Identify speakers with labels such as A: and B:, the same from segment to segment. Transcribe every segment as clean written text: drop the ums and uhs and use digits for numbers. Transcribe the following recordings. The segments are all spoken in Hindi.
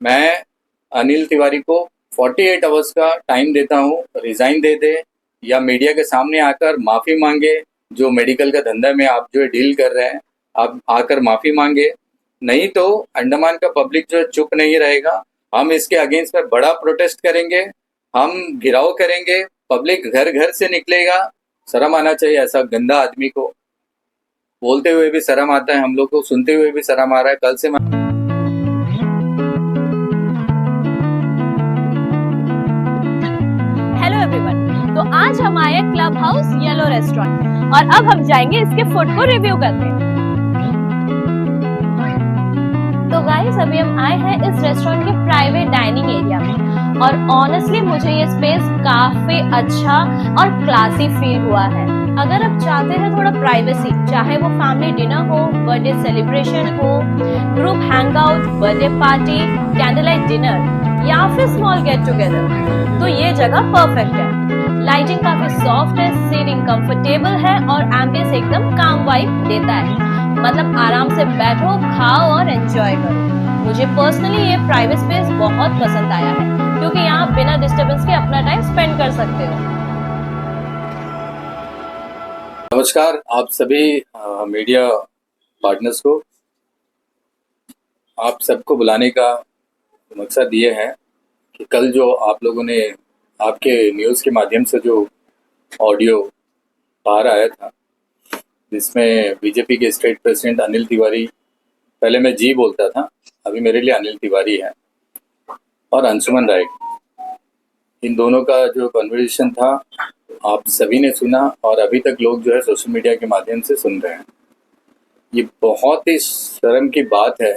A: मैं अनिल तिवारी को 48 आवर्स का टाइम देता हूँ, रिज़ाइन दे दे या मीडिया के सामने आकर माफ़ी मांगे। जो मेडिकल का धंधा में आप जो है डील कर रहे हैं, आप आकर माफ़ी मांगे। नहीं तो अंडमान का पब्लिक जो है चुप नहीं रहेगा। हम इसके अगेंस्ट में बड़ा प्रोटेस्ट करेंगे, हम घिराव करेंगे, पब्लिक घर घर से निकलेगा। शर्म आना चाहिए ऐसा गंदा आदमी को। बोलते हुए भी शर्म आता है, हम लोग को सुनते हुए भी शर्म आ रहा है। कल से
B: हेलो एवरीवन। तो आज हम आए क्लब हाउस येलो रेस्टोरेंट और अब हम जाएंगे इसके फूड को रिव्यू करने। तो गाइस अभी हम आए हैं इस रेस्टोरेंट के प्राइवेट डाइनिंग एरिया में और ऑनेस्टली मुझे ये स्पेस काफी अच्छा और क्लासी फील हुआ है। अगर आप चाहते हैं थोड़ा प्राइवेसी, चाहे वो फैमिली डिनर हो, बर्थडे सेलिब्रेशन हो, group hangout, birthday party, candle light dinner या फिर स्मॉल गेट टुगेदर, तो ये जगह परफेक्ट है। लाइटिंग काफी सॉफ्ट है, सीटिंग कंफर्टेबल है और एम्बियंस एकदम काम वाइब देता है। मतलब आराम से बैठो, खाओ और एंजॉय करो। मुझे पर्सनली ये प्राइवेट स्पेस बहुत पसंद आया है क्योंकि यहाँ बिना डिस्टरबेंस के अपना टाइम स्पेंड कर सकते हो।
A: नमस्कार आप सभी मीडिया पार्टनर्स को। आप सबको बुलाने का मकसद ये है कि कल जो आप लोगों ने आपके न्यूज़ के माध्यम से जो ऑडियो बाहर आया था, जिसमें बीजेपी के स्टेट प्रेसिडेंट अनिल तिवारी, पहले मैं जी बोलता था, अभी मेरे लिए अनिल तिवारी है, और अंशुमन राय, इन दोनों का जो कन्वर्सेशन था आप सभी ने सुना और अभी तक लोग जो है सोशल मीडिया के माध्यम से सुन रहे हैं। ये बहुत ही शर्म की बात है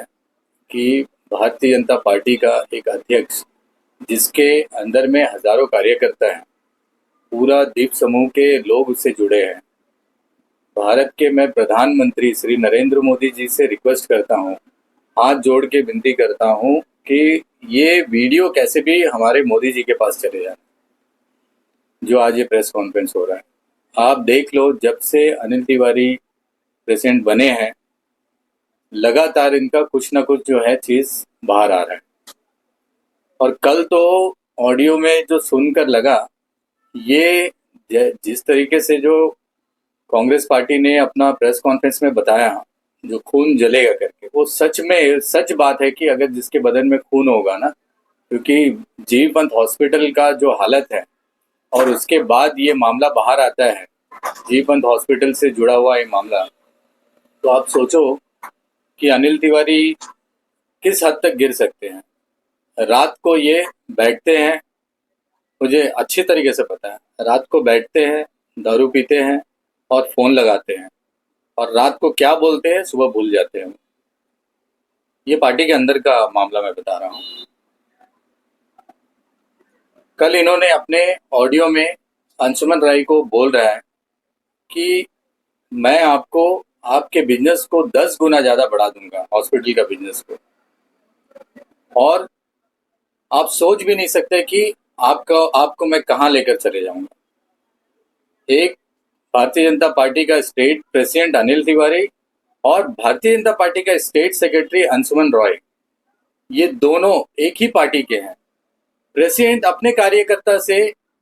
A: कि भारतीय जनता पार्टी का एक अध्यक्ष, जिसके अंदर में हजारों कार्यकर्ता हैं, पूरा द्वीप समूह के लोग उससे जुड़े हैं। भारत के मैं प्रधानमंत्री श्री नरेंद्र मोदी जी से रिक्वेस्ट करता हूँ, हाथ जोड़ के विनती करता हूँ कि ये वीडियो कैसे भी हमारे मोदी जी के पास चले जाए, जो आज ये प्रेस कॉन्फ्रेंस हो रहा है। आप देख लो, जब से अनिल तिवारी प्रेसिडेंट बने हैं, लगातार इनका कुछ ना कुछ जो है चीज़ बाहर आ रहा है। और कल तो ऑडियो में जो सुनकर लगा, ये जिस तरीके से जो कांग्रेस पार्टी ने अपना प्रेस कॉन्फ्रेंस में बताया, जो खून जलेगा करके, वो सच में सच बात है कि अगर जिसके बदन में खून होगा ना, क्योंकि जीव पंत हॉस्पिटल का जो हालत है और उसके बाद ये मामला बाहर आता है, जीव पंत हॉस्पिटल से जुड़ा हुआ ये मामला, तो आप सोचो कि अनिल तिवारी किस हद तक गिर सकते हैं। रात को ये बैठते हैं, मुझे अच्छी तरीके से पता है, रात को बैठते हैं, दारू पीते हैं और फ़ोन लगाते हैं, और रात को क्या बोलते हैं सुबह भूल जाते हैं। ये पार्टी के अंदर का मामला मैं बता रहा हूँ। कल इन्होंने अपने ऑडियो में अंशुमन राय को बोल रहा है कि मैं आपको आपके बिजनेस को 10 गुना ज़्यादा बढ़ा दूंगा, हॉस्पिटल का बिजनेस को, और आप सोच भी नहीं सकते कि आपको मैं कहाँ लेकर चले जाऊंगा। एक भारतीय जनता पार्टी का स्टेट प्रेसिडेंट अनिल तिवारी और भारतीय जनता पार्टी का स्टेट सेक्रेटरी अंशुमन रॉय, ये दोनों एक ही पार्टी के हैं। प्रेसिडेंट अपने कार्यकर्ता से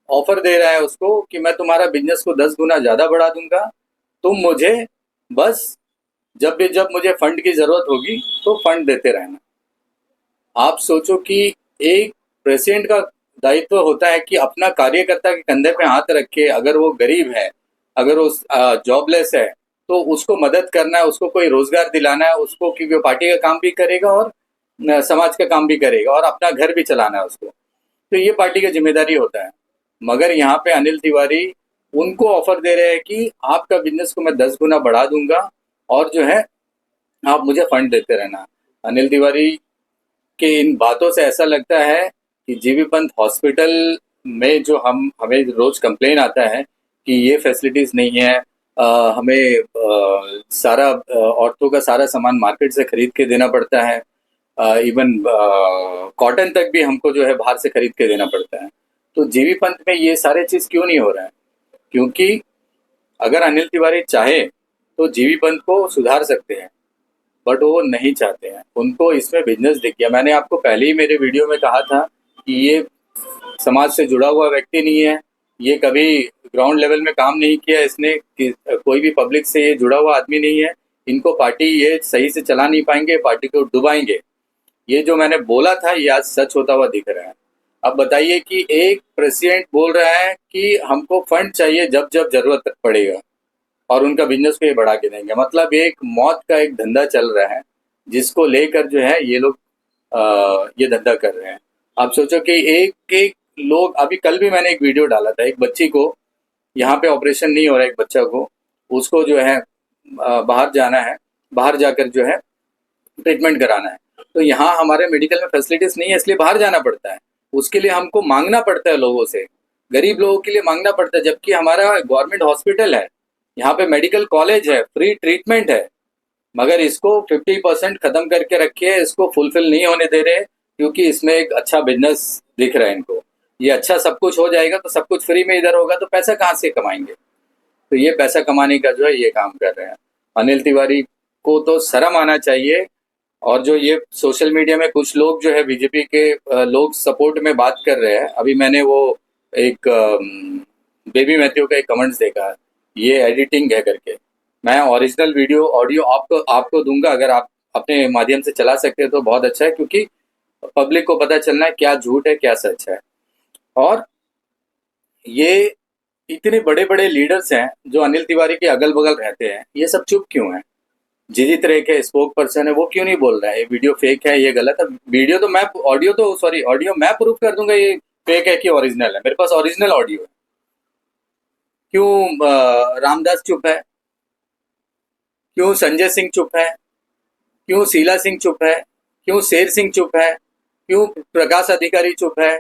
A: ऑफर दे रहा है उसको कि मैं तुम्हारा बिजनेस को 10 गुना ज़्यादा बढ़ा दूंगा, तुम मुझे बस जब मुझे फंड की ज़रूरत होगी तो फंड देते रहना। आप सोचो कि एक प्रेसिडेंट का दायित्व होता है कि अपना कार्यकर्ता के कंधे पे हाथ रख के, अगर वो गरीब है, अगर वो जॉबलेस है, तो उसको मदद करना है, उसको कोई रोजगार दिलाना है, उसको, क्योंकि वो पार्टी का काम भी करेगा और समाज का काम भी करेगा और अपना घर भी चलाना है उसको, तो ये पार्टी का जिम्मेदारी होता है। मगर यहाँ पे अनिल तिवारी उनको ऑफर दे रहे हैं कि आपका बिजनेस को मैं 10 गुना बढ़ा दूंगा और जो है आप मुझे फंड देते रहना। अनिल तिवारी कि इन बातों से ऐसा लगता है कि जीबी पंत हॉस्पिटल में जो हमें रोज कंप्लेन आता है कि ये फैसिलिटीज नहीं है, हमें सारा औरतों का सारा सामान मार्केट से खरीद के देना पड़ता है, इवन कॉटन तक भी हमको जो है बाहर से खरीद के देना पड़ता है। तो जीबी पंत में ये सारे चीज क्यों नहीं हो रहा है? क्योंकि अगर अनिल तिवारी चाहे तो जीबी पंत को सुधार सकते हैं, बट वो नहीं चाहते हैं, उनको इसमें बिजनेस दिख गया। मैंने आपको पहले ही मेरे वीडियो में कहा था कि ये समाज से जुड़ा हुआ व्यक्ति नहीं है, ये कभी ग्राउंड लेवल में काम नहीं किया इसने, कोई भी पब्लिक से ये जुड़ा हुआ आदमी नहीं है। इनको पार्टी ये सही से चला नहीं पाएंगे, पार्टी को डुबाएंगे। ये जो मैंने बोला था ये आज सच होता हुआ दिख रहा है। अब बताइए कि एक प्रेसिडेंट बोल रहा है कि हमको फंड चाहिए जब जब जरूरत पड़ेगा, और उनका बिजनेस को ये बढ़ा के देंगे। मतलब एक मौत का एक धंधा चल रहा है, जिसको लेकर जो है ये लोग ये धंधा कर रहे हैं। आप सोचो कि एक एक लोग, अभी कल भी मैंने एक वीडियो डाला था, एक बच्ची को यहाँ पे ऑपरेशन नहीं हो रहा है, एक बच्चा को, उसको जो है बाहर जाना है, बाहर जाकर जो है ट्रीटमेंट कराना है। तो यहाँ हमारे मेडिकल में फैसिलिटीज नहीं है, इसलिए बाहर जाना पड़ता है। उसके लिए हमको मांगना पड़ता है लोगों से, गरीब लोगों के लिए मांगना पड़ता है, जबकि हमारा गवर्नमेंट हॉस्पिटल है, यहाँ पे मेडिकल कॉलेज है, फ्री ट्रीटमेंट है, मगर इसको 50% खत्म करके रखे है, इसको फुलफिल नहीं होने दे रहे, क्योंकि इसमें एक अच्छा बिजनेस दिख रहा है इनको। ये अच्छा सब कुछ हो जाएगा तो सब कुछ फ्री में इधर होगा, तो पैसा कहाँ से कमाएंगे? तो ये पैसा कमाने का जो है ये काम कर रहे हैं। अनिल तिवारी को तो शर्म आना चाहिए। और जो ये सोशल मीडिया में कुछ लोग जो है बीजेपी के लोग सपोर्ट में बात कर रहे हैं, अभी मैंने वो एक बेबी मैथ्यू का एक कमेंट्स देखा, ये एडिटिंग है करके। मैं ओरिजिनल वीडियो ऑडियो आपको दूंगा, अगर आप अपने माध्यम से चला सकते हैं तो बहुत अच्छा है, क्योंकि पब्लिक को पता चलना है क्या झूठ है क्या सच है। और ये इतने बड़े बड़े लीडर्स हैं जो अनिल तिवारी के अगल बगल रहते हैं, ये सब चुप क्यों हैं? जिजित रे के स्पोक पर्सन है, वो क्यों नहीं बोल रहा है ये वीडियो फेक है, ये गलत है? वीडियो तो मैं, ऑडियो मैं प्रूव कर दूंगा ये फेक है कि ओरिजिनल है, मेरे पास ओरिजिनल ऑडियो है। क्यों रामदास चुप है? क्यों संजय सिंह चुप है? क्यों शीला सिंह चुप है? क्यों शेर सिंह चुप है? क्यों प्रकाश अधिकारी चुप है?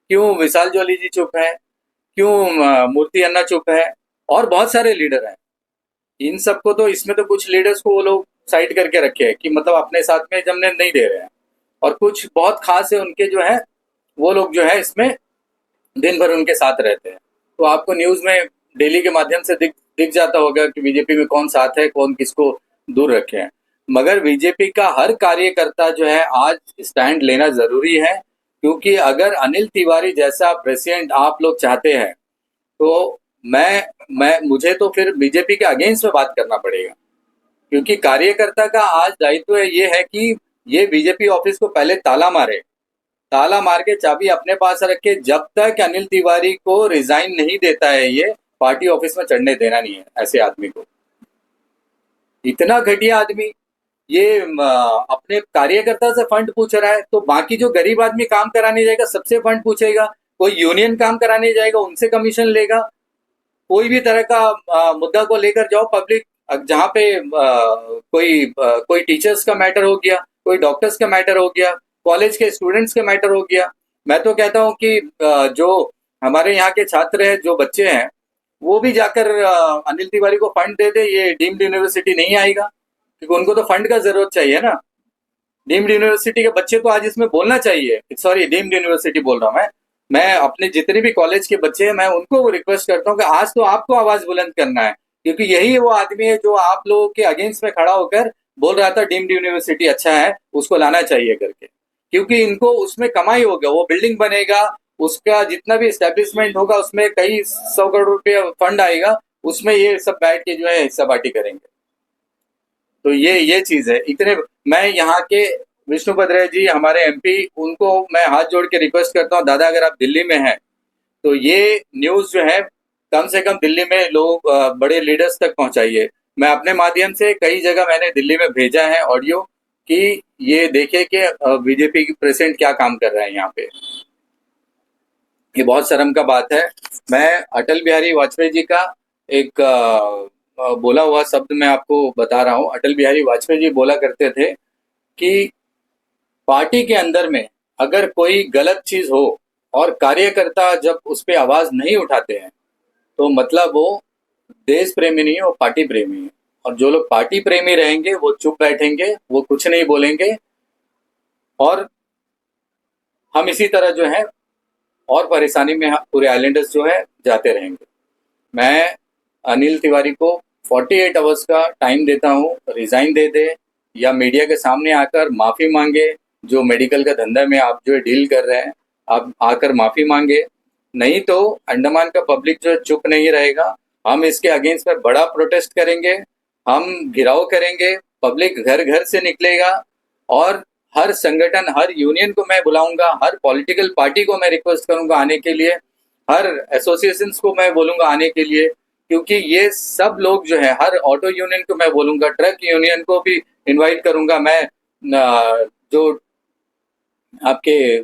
A: क्यों विशाल जोली जी चुप है? क्यों मूर्ति अन्ना चुप है? और बहुत सारे लीडर हैं। इन सबको तो, इसमें तो कुछ लीडर्स को वो लोग साइड करके रखे हैं कि मतलब अपने साथ में जमने नहीं दे रहे हैं, और कुछ बहुत खास है उनके जो है, वो लोग जो है इसमें दिन भर उनके साथ रहते हैं। तो आपको न्यूज में डेली के माध्यम से दिख जाता होगा कि बीजेपी में कौन साथ है, कौन किसको दूर रखे हैं। मगर बीजेपी का हर कार्यकर्ता जो है आज स्टैंड लेना जरूरी है, क्योंकि अगर अनिल तिवारी जैसा प्रेसिडेंट आप लोग चाहते हैं तो मैं मुझे तो फिर बीजेपी के अगेंस्ट में बात करना पड़ेगा, क्योंकि कार्यकर्ता का आज दायित्व ये है कि ये बीजेपी ऑफिस को पहले ताला मारे, ताला मार के चाबी अपने पास रखे। जब तक अनिल तिवारी को रिजाइन नहीं देता है, ये पार्टी ऑफिस में चढ़ने देना नहीं है ऐसे आदमी को। इतना घटिया आदमी, ये अपने कार्यकर्ता से फंड पूछ रहा है, तो बाकी जो गरीब आदमी काम कराने जाएगा सबसे फंड पूछेगा। कोई यूनियन काम कराने जाएगा उनसे कमीशन लेगा। कोई भी तरह का मुद्दा को लेकर जाओ पब्लिक, जहाँ पे कोई टीचर्स का मैटर हो गया, कोई डॉक्टर्स का मैटर हो गया, कॉलेज के स्टूडेंट्स का मैटर हो गया। मैं तो कहता हूँ कि जो हमारे यहाँ के छात्र हैं, जो बच्चे हैं, वो भी जाकर अनिल तिवारी को फंड दे दे, ये डीम्ड यूनिवर्सिटी नहीं आएगा, क्योंकि उनको तो फंड का जरूरत चाहिए ना। डीम्ड यूनिवर्सिटी के बच्चे तो आज इसमें बोलना चाहिए। सॉरी, डीम्ड यूनिवर्सिटी बोल रहा हूँ मैं अपने जितने भी कॉलेज के बच्चे हैं, मैं उनको रिक्वेस्ट करता हूँ कि आज तो आपको आवाज बुलंद करना है, क्योंकि यही वो आदमी है जो आप लोगों के अगेंस्ट में खड़ा होकर बोल रहा था डीम्ड यूनिवर्सिटी अच्छा है, उसको लाना चाहिए करके। क्योंकि इनको उसमें कमाई होगा, वो बिल्डिंग बनेगा, उसका जितना भी एस्टेब्लिशमेंट होगा उसमें कई 100 करोड़ रुपये फंड आएगा, उसमें ये सब बैठ के जो है हिस्सा बांटी करेंगे। तो ये चीज है। इतने, मैं यहाँ के विष्णुपद राय जी हमारे एमपी, उनको मैं हाथ जोड़ के रिक्वेस्ट करता हूँ, दादा अगर आप दिल्ली में हैं तो ये न्यूज जो है कम से कम दिल्ली में लोग बड़े लीडर्स तक पहुंचाइए। मैं अपने माध्यम से कई जगह मैंने दिल्ली में भेजा है ऑडियो कि ये देखे कि बीजेपी की प्रेसिडेंट क्या काम कर रहा है यहाँ पे। ये बहुत शर्म का बात है। मैं अटल बिहारी वाजपेयी जी का एक बोला हुआ शब्द मैं आपको बता रहा हूँ। अटल बिहारी वाजपेयी जी बोला करते थे कि पार्टी के अंदर में अगर कोई गलत चीज हो और कार्यकर्ता जब उस पर आवाज नहीं उठाते हैं, तो मतलब वो देश प्रेमी नहीं है, वो पार्टी प्रेमी है। और जो लोग पार्टी प्रेमी रहेंगे वो चुप बैठेंगे, वो कुछ नहीं बोलेंगे, और हम इसी तरह जो है और परेशानी में पूरे आइलैंडर्स जो है जाते रहेंगे। मैं अनिल तिवारी को 48 आवर्स का टाइम देता हूँ, रिजाइन दे दे, या मीडिया के सामने आकर माफ़ी मांगे। जो मेडिकल का धंधा में आप जो है डील कर रहे हैं, आप आकर माफ़ी मांगे। नहीं तो अंडमान का पब्लिक जो है चुप नहीं रहेगा। हम इसके अगेंस्ट में बड़ा प्रोटेस्ट करेंगे, हम घिराव करेंगे, पब्लिक घर घर से निकलेगा और हर संगठन, हर यूनियन को मैं बुलाऊंगा, हर पॉलिटिकल पार्टी को मैं रिक्वेस्ट करूंगा आने के लिए, हर एसोसिएशंस को मैं बोलूंगा आने के लिए, क्योंकि ये सब लोग जो है, हर ऑटो यूनियन को मैं बोलूंगा, ट्रक यूनियन को भी इनवाइट करूंगा मैं, जो आपके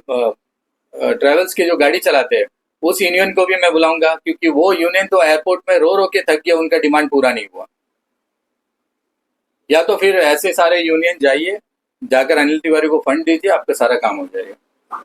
A: ट्रेवल्स के जो गाड़ी चलाते हैं उस यूनियन को भी मैं बुलाऊंगा, क्योंकि वो यूनियन तो एयरपोर्ट में रो रो के थक गया, उनका डिमांड पूरा नहीं हुआ। या तो फिर ऐसे सारे यूनियन जाइए, जाकर अनिल तिवारी को फंड दीजिए, आपका सारा काम हो जाएगा।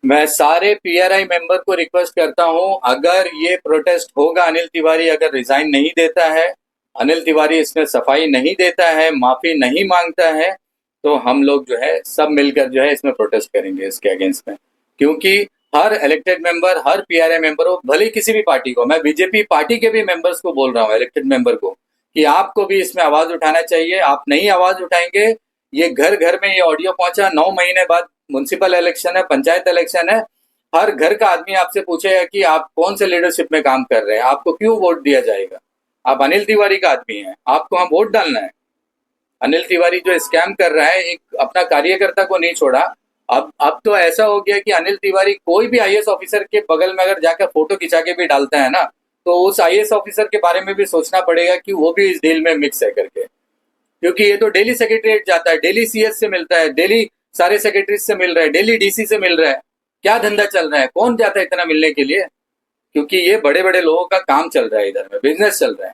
A: मैं सारे पीआरआई मेंबर को रिक्वेस्ट करता हूं, अगर ये प्रोटेस्ट होगा, अनिल तिवारी अगर रिजाइन नहीं देता है, अनिल तिवारी इसमें सफाई नहीं देता है, माफी नहीं मांगता है, तो हम लोग जो है सब मिलकर जो है इसमें प्रोटेस्ट करेंगे इसके अगेंस्ट में। क्योंकि हर इलेक्टेड मेंबर, हर पीआरआई मेंबर हो, भले किसी भी पार्टी को, मैं बीजेपी पार्टी के भी मेंबर्स को बोल रहा हूँ, इलेक्टेड मेंबर को, कि आपको भी इसमें आवाज उठाना चाहिए। आप नहीं आवाज उठाएंगे, ये घर घर में ये ऑडियो पहुंचा, 9 महीने बाद म्युनिसिपल इलेक्शन है, पंचायत इलेक्शन है, हर घर का आदमी आपसे पूछेगा कि आप कौन से लीडरशिप में काम कर रहे हैं, आपको क्यों वोट दिया जाएगा। आप अनिल तिवारी का आदमी हैं, आपको हम वोट डालना है। अनिल तिवारी जो स्कैम कर रहा है, एक अपना कार्यकर्ता को नहीं छोड़ा। अब तो ऐसा हो गया कि अनिल तिवारी कोई भी आईएएस ऑफिसर के बगल में अगर जाकर फोटो खिंचा के भी डालता है ना, तो उस आईएएस ऑफिसर के बारे में भी सोचना पड़ेगा कि वो भी इस डील में मिक्स है करके। क्योंकि ये तो डेली सेक्रेटरीट जाता है, डेली सीएस से मिलता है, डेली सारे सेक्रेटरी से मिल रहा है, डेली डीसी से मिल रहा है। क्या धंधा चल रहा है, कौन जाता है इतना मिलने के लिए? क्योंकि ये बड़े बड़े लोगों का काम चल रहा है, इधर में बिजनेस चल रहा है।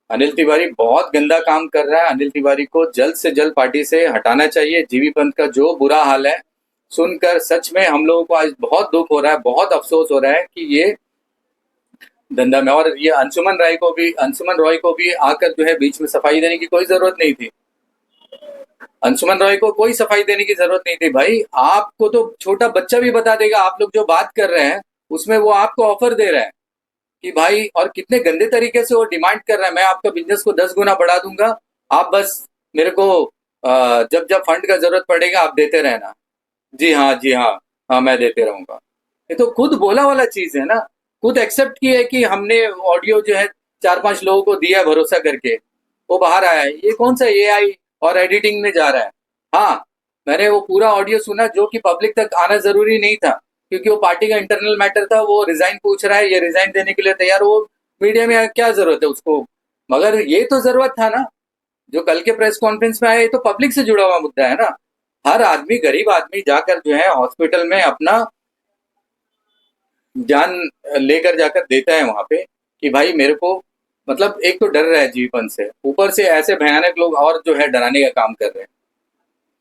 A: अनिल तिवारी बहुत गंदा काम कर रहा है। अनिल तिवारी को जल्द से जल्द पार्टी से हटाना चाहिए। जीवी पंत का जो बुरा हाल है सुनकर सच में हम लोगों को आज बहुत दुख हो रहा है, बहुत अफसोस हो रहा है कि ये धंधा में, और ये अंशुमन रॉय को भी आकर जो है बीच में सफाई देने की कोई जरूरत नहीं थी। अंशुमन रॉय को कोई सफाई देने की जरूरत नहीं थी भाई। आपको तो छोटा बच्चा भी बता देगा, आप लोग जो बात कर रहे हैं उसमें वो आपको ऑफर दे रहा है कि भाई, और कितने गंदे तरीके से वो डिमांड कर रहा है, मैं आपका बिजनेस को 10 गुना बढ़ा दूंगा, आप बस मेरे को जब जब फंड का जरूरत पड़ेगा आप देते रहना। जी हाँ, जी हाँ, हाँ मैं देते रहूंगा। ये तो खुद बोला वाला चीज है ना, खुद एक्सेप्ट की है कि हमने ऑडियो जो है 4-5 लोगों को दिया भरोसा करके, वो बाहर आया है। ये कौन सा एआई और एडिटिंग में जा रहा है? हाँ, मैंने वो पूरा ऑडियो सुना जो कि पब्लिक तक आना जरूरी नहीं था, क्योंकि वो पार्टी का इंटरनल मैटर था। वो रिजाइन पूछ रहा है, ये रिजाइन देने के लिए तैयार, वो मीडिया में क्या जरूरत है उसको? मगर ये तो जरूरत था ना, जो कल के प्रेस कॉन्फ्रेंस में आया, ये तो पब्लिक से जुड़ा हुआ मुद्दा है ना। हर आदमी, गरीब आदमी जाकर जो है हॉस्पिटल में अपना जान लेकर जाकर देता है वहां पे, कि भाई मेरे को, मतलब एक तो डर रहा है जीवन से, ऊपर से ऐसे भयानक लोग और जो है डराने का काम कर रहे हैं।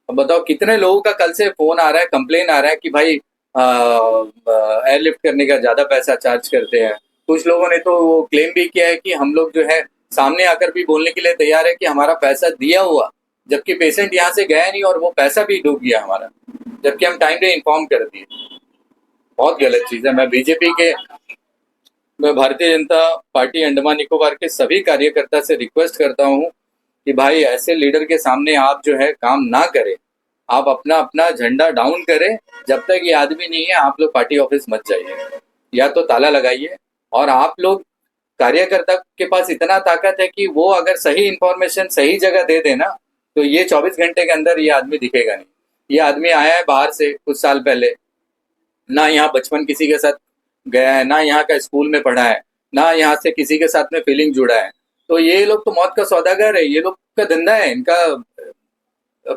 A: अब बताओ कितने लोगों का कल से फोन आ रहा है, कंप्लेन आ रहा है कि भाई एयरलिफ्ट करने का ज्यादा पैसा चार्ज करते हैं। कुछ लोगों ने तो वो क्लेम भी किया है कि हम लोग जो है सामने आकर भी बोलने के लिए तैयार है कि हमारा पैसा दिया हुआ, जबकि पेशेंट यहाँ से गया नहीं और वो पैसा भी डूब गया हमारा, जबकि हम टाइम पे इन्फॉर्म कर दिए। बहुत गलत चीज है। मैं भारतीय जनता पार्टी अंडमान निकोबार के सभी कार्यकर्ता से रिक्वेस्ट करता हूँ कि भाई ऐसे लीडर के सामने आप जो है काम ना करें। आप अपना अपना झंडा डाउन करें। जब तक ये आदमी नहीं है आप लोग पार्टी ऑफिस मत जाइए, या तो ताला लगाइए। और आप लोग, कार्यकर्ता के पास इतना ताकत है कि वो अगर सही इंफॉर्मेशन सही जगह दे देना, तो ये 24 घंटे के अंदर ये आदमी दिखेगा नहीं। ये आदमी आया है बाहर से कुछ साल पहले, ना यहाँ बचपन किसी के साथ गया है, ना यहाँ का स्कूल में पढ़ा है, ना यहाँ से किसी के साथ में फीलिंग जुड़ा है। तो ये लोग तो मौत का सौदागर है, ये लोग का धंधा है इनका।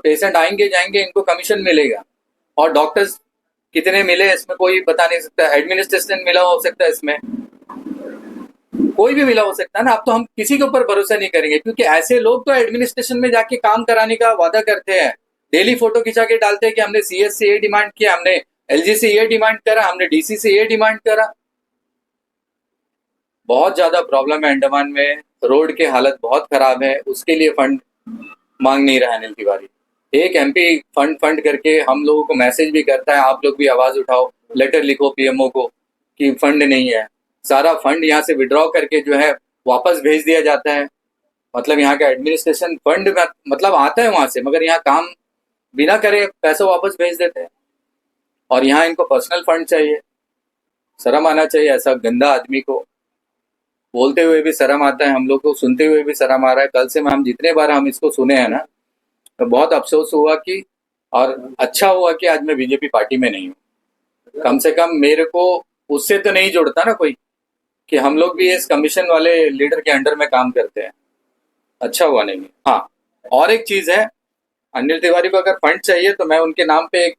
A: पेशेंट आएंगे जाएंगे, इनको कमीशन मिलेगा। और डॉक्टर्स कितने मिले इसमें कोई बता नहीं सकता। एडमिनिस्ट्रेशन मिला हो सकता है इसमें, कोई भी मिला हो सकता है ना। अब तो हम किसी के ऊपर भरोसा नहीं करेंगे, क्योंकि ऐसे लोग तो एडमिनिस्ट्रेशन में जाके काम कराने का वादा करते हैं, डेली फोटो खिंचा के डालते हैं कि हमने सीएस से ये डिमांड किया, हमने एलजी से ये डिमांड करा, हमने डीसी से ये डिमांड करा। बहुत ज्यादा प्रॉब्लम है अंडमान में, रोड की हालत बहुत खराब है, उसके लिए फंड मांग नहीं रहा है अनिल तिवारी। एक एमपी फंड फंड करके हम लोगों को मैसेज भी करता है, आप लोग भी आवाज उठाओ, लेटर लिखो पीएमओ को कि फंड नहीं है। सारा फंड यहाँ से विड्रॉ करके जो है वापस भेज दिया जाता है। मतलब यहाँ का एडमिनिस्ट्रेशन फंड मतलब आता है वहां से, मगर यहाँ काम बिना करे पैसा वापस भेज देते हैं। और यहाँ इनको पर्सनल फंड चाहिए। शर्म आना चाहिए ऐसा गंदा आदमी को। बोलते हुए भी शर्म आता है, हम लोग को सुनते हुए भी शर्म आ रहा है। कल से हम जितने बार हम इसको सुने हैं ना, तो बहुत अफसोस हुआ कि, और अच्छा हुआ कि आज मैं बीजेपी पार्टी में नहीं हूँ। कम से कम मेरे को उससे तो नहीं जोड़ता ना कोई, कि हम लोग भी इस कमीशन वाले लीडर के अंडर में काम करते हैं। अच्छा हुआ नहीं। हाँ, और एक चीज है, अनिल तिवारी को अगर फंड चाहिए तो मैं उनके नाम पे एक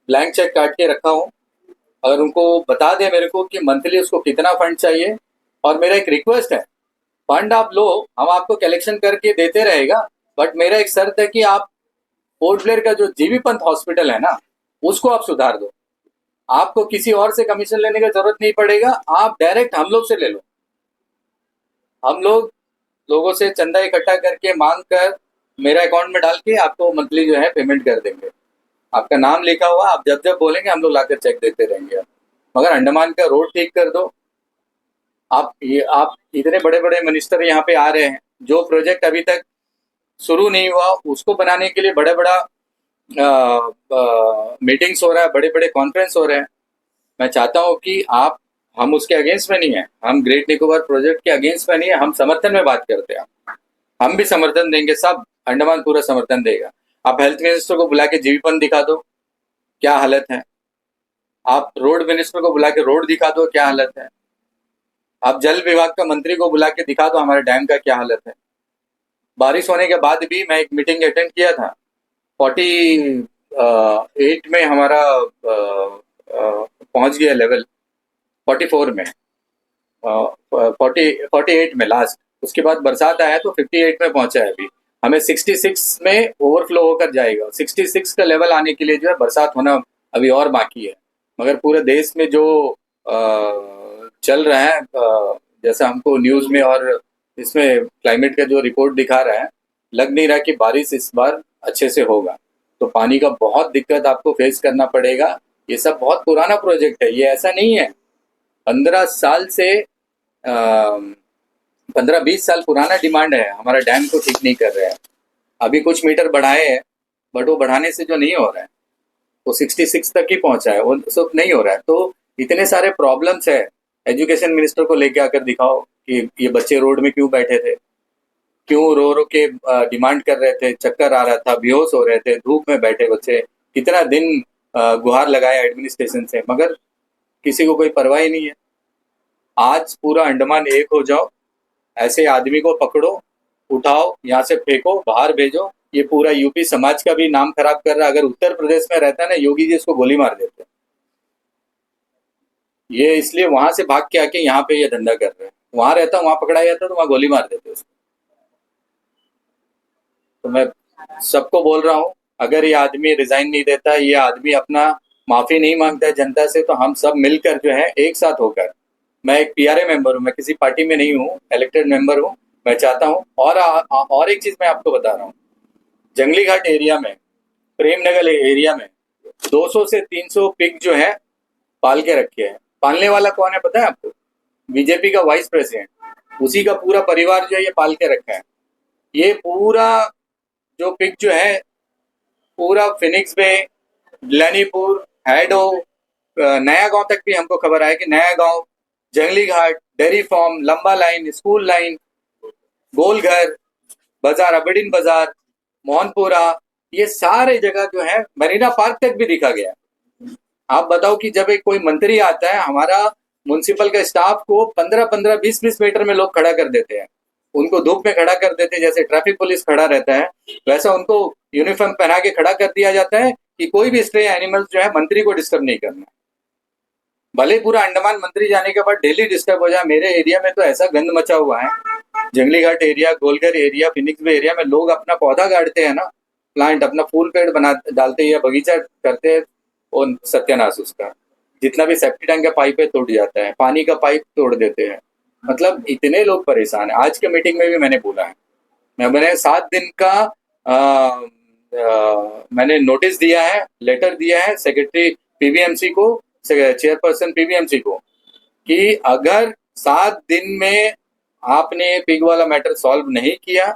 A: ब्लैंक चेक काट के रखा हूँ। अगर उनको बता दें मेरे को कि मंथली उसको कितना फंड चाहिए। और मेरा एक रिक्वेस्ट है, फंड आप लो, हम आपको कलेक्शन करके देते रहेगा, बट मेरा एक शर्त है कि आप पोर्ट ब्लेयर का जो जीबी पंत हॉस्पिटल है ना, उसको आप सुधार दो। आपको किसी और से कमीशन लेने की जरूरत नहीं पड़ेगा, आप डायरेक्ट हम लोग से ले लो। हम लोग लोगों से चंदा इकट्ठा करके मांग कर मेरा अकाउंट में डाल के आपको मंथली जो है पेमेंट कर देंगे। आपका नाम लिखा हुआ, आप जब जब बोलेंगे हम लोग लाकर चेक देते रहेंगे। मगर अंडमान का रोड ठीक कर दो। आप इतने बड़े बड़े मिनिस्टर यहाँ पे आ रहे हैं, जो प्रोजेक्ट अभी तक शुरू नहीं हुआ उसको बनाने के लिए बड़ा बड़ा मीटिंग्स हो रहा है, बड़े बड़े कॉन्फ्रेंस हो रहे हैं। मैं चाहता हूँ कि आप, हम उसके अगेंस्ट में नहीं है, हम ग्रेट निकोबार प्रोजेक्ट के अगेंस्ट में नहीं है, हम समर्थन में बात करते हैं। हम भी समर्थन देंगे, सब अंडमान पूरा समर्थन देगा। आप हेल्थ मिनिस्टर को बुला के जीवीपन दिखा दो क्या हालत है। आप रोड मिनिस्टर को बुला के रोड दिखा दो क्या हालत है। आप जल विभाग का मंत्री को बुला के दिखा दो हमारे डैम का क्या हालत है। बारिश होने के बाद भी मैं एक मीटिंग अटेंड किया था, 48 में हमारा पहुंच गया लेवल, 44 में, 48 में लास्ट। उसके बाद बरसात आया तो 58 में पहुंचा है। अभी हमें 66 में ओवरफ्लो होकर जाएगा। 66 का लेवल आने के लिए जो है बरसात होना अभी और बाकी है। मगर पूरे देश में जो चल रहा है, जैसा हमको न्यूज में और इसमें क्लाइमेट का जो रिपोर्ट दिखा रहा है, लग नहीं रहा कि बारिश इस बार अच्छे से होगा। तो पानी का बहुत दिक्कत आपको फेस करना पड़ेगा। ये सब बहुत पुराना प्रोजेक्ट है, ये ऐसा नहीं है। 15 साल से 15-20 साल पुराना डिमांड है। हमारा डैम को ठीक नहीं कर रहे हैं। अभी कुछ मीटर बढ़ाए हैं, बट वो बढ़ाने से जो नहीं हो रहा है, वो 66 तक ही पहुंचा है, वो सब नहीं हो रहा है। तो इतने सारे प्रॉब्लम्स है। एजुकेशन मिनिस्टर को लेके आकर दिखाओ कि ये बच्चे रोड में क्यों बैठे थे, क्यों रो रो के डिमांड कर रहे थे, चक्कर आ रहा था, बेहोश हो रहे थे, धूप में बैठे बच्चे, कितना दिन गुहार लगाया एडमिनिस्ट्रेशन से, मगर किसी को कोई परवाह ही नहीं है। आज पूरा अंडमान एक हो जाओ, ऐसे आदमी को पकड़ो, उठाओ, यहाँ से फेंको, बाहर भेजो। ये पूरा यूपी समाज का भी नाम खराब कर रहा है। अगर उत्तर प्रदेश में रहता है ना, योगी जी इसको गोली मार देते। ये इसलिए वहां से भाग के आके यहाँ पे ये धंधा कर रहे हैं। वहां रहता, वहां पकड़ा जाता तो वहां गोली मार देते उसको। तो मैं सबको बोल रहा हूँ, अगर ये आदमी रिजाइन नहीं देता, ये आदमी अपना माफी नहीं मांगता है जनता से, तो हम सब मिलकर जो है एक साथ होकर, मैं एक पीआरए मेंबर हूँ, मैं किसी पार्टी में नहीं हूँ, इलेक्टेड मेंबर हूँ। मैं चाहता हूँ, और एक चीज मैं आपको बता रहा हूँ, जंगली घाट एरिया में, प्रेमनगर एरिया में 200 से 300 पिग जो है पाल के रखे हैं। पालने वाला कौन है पता है आपको? बीजेपी का वाइस प्रेसिडेंट, उसी का पूरा परिवार जो है ये पाल के रखा है। ये पूरा जो पिग जो है, पूरा फिनिक्स बे, लैनीपुर, हैडो, नया गांव तक भी हमको खबर है कि नया गांव, जंगली घाट, डेयरी फार्म, लंबा लाइन, स्कूल लाइन, गोलघर बाजार, अबडिन बाजार, मोहनपुरा, ये सारे जगह जो है, मरीना पार्क तक भी दिखा गया। आप बताओ कि जब एक कोई मंत्री आता है, हमारा म्युनिसिपल का स्टाफ को 15-15, 20-20 मीटर में लोग खड़ा कर देते हैं, उनको धूप में खड़ा कर देते हैं, जैसे ट्रैफिक पुलिस खड़ा रहता है वैसा उनको यूनिफॉर्म पहना के खड़ा कर दिया जाता है कि कोई भी स्ट्रे एनिमल्स जो है मंत्री को डिस्टर्ब नहीं करना। भले पूरा अंडमान मंत्री जाने के बाद डेली डिस्टर्ब हो जाए, मेरे एरिया में तो ऐसा गंद मचा हुआ है। जंगली घाट एरिया, गोलघर एरिया, फिनिक्स बे एरिया में लोग अपना पौधा गाड़ते हैं ना, प्लांट, अपना फूल पेड़ बना डालते हैं या बगीचा करते हैं, और सत्यानाश उसका। जितना भी सेफ्टी टैंक का पाइप है टूट जाता है, पानी का पाइप तोड़ देते हैं। मतलब इतने लोग परेशान है। आज के मीटिंग में भी मैंने बोला है, मैंने 7 दिन का मैंने नोटिस दिया है, लेटर दिया है सेक्रेटरी पीबीएमसी को, चेयरपर्सन पीबीएमसी को, कि अगर 7 दिन में आपने पिग वाला मैटर सॉल्व नहीं किया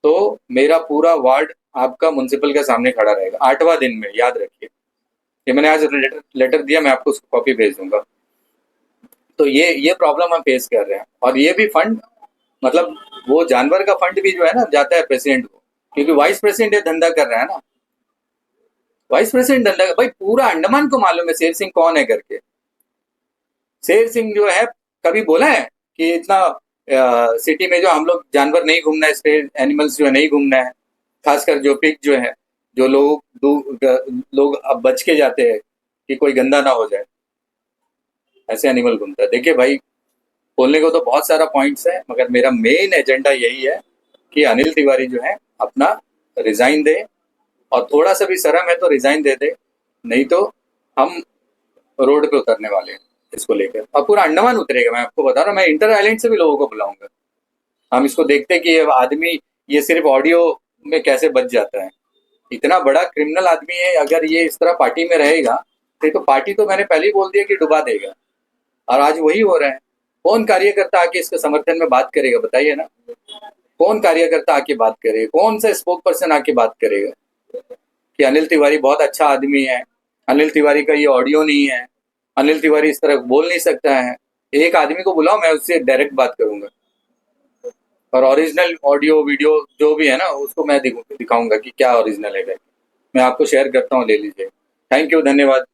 A: तो मेरा पूरा वार्ड आपका म्युनिसिपल के सामने खड़ा रहेगा 8वां दिन में, याद रखिए। ये मैंने आज लेटर दिया, मैं आपको उसको कॉपी भेज दूंगा। तो ये प्रॉब्लम हम फेस कर रहे हैं। और ये भी फंड, मतलब वो जानवर का फंड भी जो है ना जाता है प्रेसिडेंट को, क्योंकि वाइस प्रेसिडेंट ये धंधा कर रहा है ना। वाइस प्रेसिडेंट धंधा भाई पूरा अंडमान को मालूम है शेर सिंह कौन है करके। शेर सिंह जो है कभी बोला है कि इतना सिटी में जो हम लोग जानवर नहीं घूमना है, स्ट्रे एनिमल्स जो है नहीं घूमना है, खासकर जो पिग जो है, जो लोग अब बच के जाते हैं कि कोई गंदा ना हो जाए, ऐसे एनिमल घूमता है। देखिए भाई, बोलने को तो बहुत सारा पॉइंट्स है, मगर मेरा मेन एजेंडा यही है कि अनिल तिवारी जो है अपना रिजाइन दे, और थोड़ा सा भी शर्म है तो रिजाइन दे दे, नहीं तो हम रोड पे उतरने वाले हैं इसको लेकर। अब पूरा अंडमान उतरेगा, मैं आपको बता रहा हूँ। मैं इंटर आइलैंड से भी लोगों को बुलाऊंगा। हम इसको देखते कि ये आदमी ये सिर्फ ऑडियो में कैसे बच जाता है। इतना बड़ा क्रिमिनल आदमी है, अगर ये इस तरह पार्टी में रहेगा तो पार्टी तो मैंने पहले ही बोल दिया कि डुबा देगा, और आज वही हो रहा है। कौन कार्यकर्ता आके इसके समर्थन में बात करेगा, बताइए ना। कौन कार्यकर्ता आके बात करेगा, कौन सा स्पोक पर्सन आके बात करेगा कि अनिल तिवारी बहुत अच्छा आदमी है, अनिल तिवारी का ये ऑडियो नहीं है, अनिल तिवारी इस तरह बोल नहीं सकता है। एक आदमी को बुलाओ, मैं उससे डायरेक्ट बात करूंगा, और ओरिजिनल ऑडियो वीडियो जो भी है ना उसको मैं दिखाऊंगा कि क्या ओरिजिनल है। मैं आपको शेयर करता हूँ, ले लीजिए। थैंक यू, धन्यवाद।